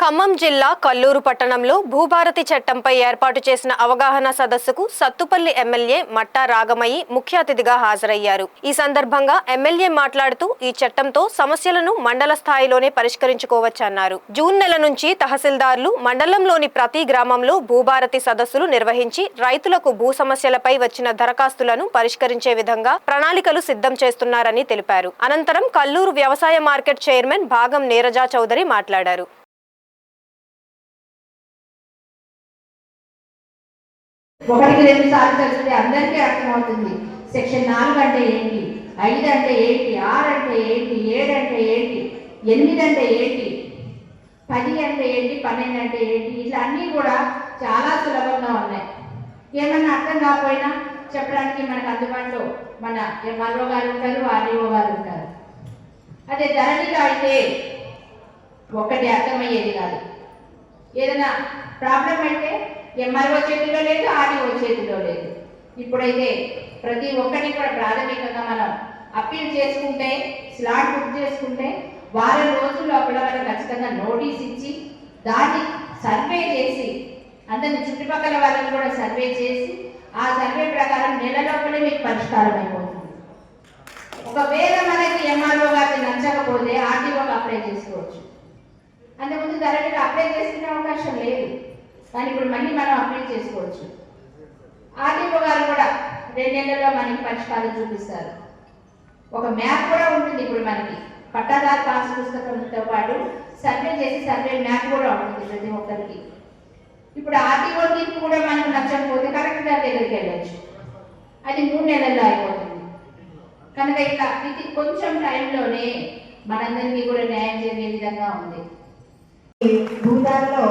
ఖమ్మం జిల్లా కల్లూరు పట్టణంలో భూభారతి చట్టంపై ఏర్పాటు చేసిన అవగాహన సదస్సుకు సత్తుపల్లి ఎమ్మెల్యే మట్టా రాగమయ్యి ముఖ్య అతిథిగా హాజరయ్యారు. ఈ సందర్భంగా ఎమ్మెల్యే మాట్లాడుతూ ఈ చట్టంతో సమస్యలను మండల స్థాయిలోనే పరిష్కరించుకోవచ్చన్నారు. జూన్ నెల నుంచి తహసీల్దార్లు మండలంలోని ప్రతి గ్రామంలో భూభారతి సదస్సులు నిర్వహించి రైతులకు భూ సమస్యలపై వచ్చిన దరఖాస్తులను పరిష్కరించే విధంగా ప్రణాళికలు సిద్ధం చేస్తున్నారని తెలిపారు. అనంతరం కల్లూరు వ్యవసాయ మార్కెట్ చైర్మన్ భాగం నీరజా చౌదరి మాట్లాడారు. ఒకటికి రెండు సార్లు చదివితే అందరికీ అర్థమవుతుంది. సెక్షన్ 4 అంటే ఏంటి, 5 అంటే ఏంటి, 6 అంటే ఏంటి, 7 అంటే ఏంటి, 8 అంటే ఏంటి, 10 అంటే ఏంటి, 12 అంటే ఏంటి, ఇట్లా అన్నీ కూడా చాలా సులభంగా ఉన్నాయి. ఏమన్నా అర్థం కాకపోయినా చెప్పడానికి మనకు అందుబాటులో మన ఎంఆర్ఓ గారు ఉంటారు, ఆర్డీఓ గారు ఉంటారు. అదే ధరణిలో అయితే ఒక్కటి అర్థమయ్యేది కాదు. ఏదైనా ప్రాబ్లం అయితే ఎంఆర్ఓ చేతిలో లేదు, ఆర్డీఓ చేతిలో లేదు. ఇప్పుడైతే ప్రతి ఒక్కటి కూడా ప్రాథమికంగా మనం అప్పీల్ చేసుకుంటే, స్లాట్ బుక్ చేసుకుంటే వారం రోజుల లోపల మనం ఖచ్చితంగా నోటీస్ ఇచ్చి దాన్ని సర్వే చేసి అందరిని చుట్టుపక్కల వాళ్ళని కూడా సర్వే చేసి ఆ సర్వే ప్రకారం నెల లోపలే మీకు పరిష్కారం అయిపోతుంది. ఒకవేళ మనకి ఎంఆర్ఓ గారికి నచ్చకపోతే ఆర్డీఓకి అప్లై చేసుకోవచ్చు. అంతకుముందు ధరణిలో అప్లై చేసుకునే అవకాశం లేదు, కానీ ఇప్పుడు మళ్ళీ మనం అప్లై చేసుకోవచ్చు. ఆర్డీఓ గారు కూడా 2 నెలల్లో మనకి పరిష్కారం చూపిస్తారు. ఒక మ్యాప్ కూడా ఉంటుంది. ఇప్పుడు మనకి పట్టాదారు పాస్ పుస్తకంతో పాటు సర్వే చేసి సర్వే మ్యాప్ కూడా ఉంటుంది ప్రతి ఒక్కరికి. ఇప్పుడు ఆర్డీఓ తీర్పు కూడా మనకు నచ్చకపోతే కలెక్టర్ దగ్గరికి వెళ్ళచ్చు. అది 3 నెలల్లో అయిపోతుంది. కనుక ఇట్లా ఇది కొంచెం టైంలోనే మనందరికీ కూడా న్యాయం జరిగే విధంగా ఉంది. భూదాల్లో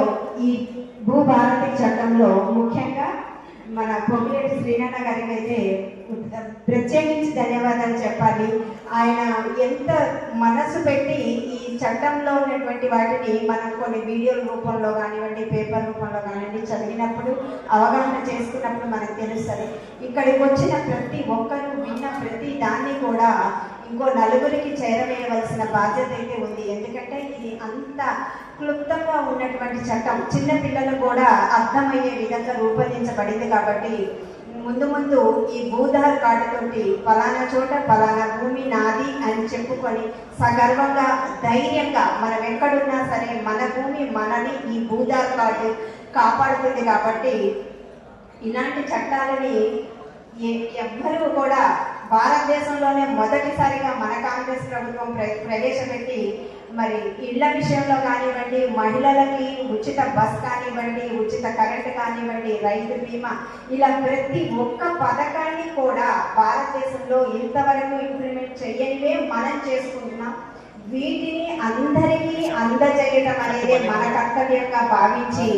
ఈ భూభారతి చట్టంలో ముఖ్యంగా మన పొంగిరెడ్డి శ్రీనాథ గారికి అయితే ప్రత్యేకించి ధన్యవాదాలు చెప్పాలి. ఆయన ఎంత మనసు పెట్టి ఈ చట్టంలో ఉన్నటువంటి వాటిని మనం కొన్ని వీడియోల రూపంలో కానివ్వండి, పేపర్ రూపంలో కానివ్వండి చదివినప్పుడు, అవగాహన చేసుకున్నప్పుడు మనకు తెలుస్తుంది. ఇక్కడికి వచ్చిన ప్రతి ఒక్కరూ విన్న ప్రతి దాన్ని కూడా ఇంకో నలుగురికి చేరవేయవలసిన బాధ్యత అయితే ఉంది. ఎందుకంటే ఇది అంత క్లుప్తంగా ఉన్నటువంటి చట్టం చిన్న పిల్లలు కూడా అర్థమయ్యే విధంగా రూపొందించబడింది. కాబట్టి ముందు ముందు ఈ భూధార్ కార్డుతోటి ఫలానా చోట ఫలానా భూమి నాది అని చెప్పుకొని సగర్వంగా ధైర్యంగా మనం ఎక్కడున్నా సరే మన భూమి మనని ఈ భూధార్ కార్డు కాపాడుతుంది. కాబట్టి ఇలాంటి చట్టాలని ఎవ్వరూ కూడా భారతదేశంలోనే మొదటిసారిగా మన కాంగ్రెస్ ప్రభుత్వం ప్రవేశపెట్టి మరి ఇళ్ల విషయంలో కానివ్వండి, మహిళలకి ఉచిత బస్ కానివ్వండి, ఉచిత కరెంట్ కానివ్వండి, రైతు బీమా, ఇలా ప్రతి ఒక్క పథకాన్ని కూడా భారతదేశంలో ఇంతవరకు ఇంప్లిమెంట్ చేయనివే మనం చేసుకుంటున్నాం. వీటిని అందరికీ అందజేయడం అనేది మన కర్తవ్యంగా భావించి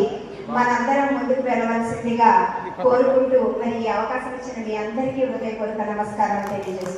మనందరం ముందుకు వెళ్ళవలసిందిగా కోరుకుంటూ మరి ఈ అవకాశం ఇచ్చిన మీ అందరికీ హృదయపూర్వక నమస్కారం తెలియజేస్తున్నాను.